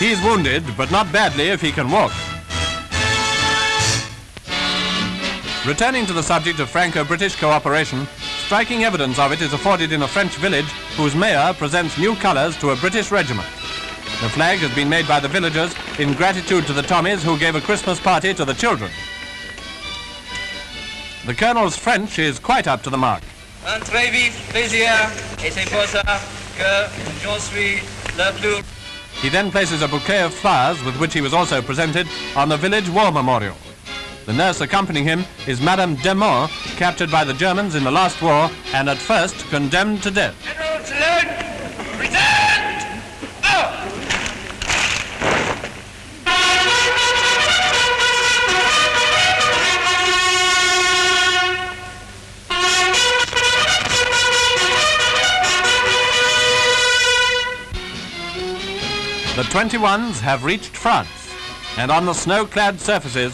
He's wounded, but not badly if he can walk. Returning to the subject of Franco-British cooperation, striking evidence of it is afforded in a French village whose mayor presents new colours to a British regiment. The flag has been made by the villagers in gratitude to the Tommies who gave a Christmas party to the children. The Colonel's French is quite up to the mark. Un très vif plaisir, et c'est pour ça que j'en suis le plus. He then places a bouquet of flowers, with which he was also presented, on the village war memorial. The nurse accompanying him is Madame Demont, captured by the Germans in the last war and at first condemned to death. General Salute! Present! Oh! The 21s have reached France, and on the snow-clad surfaces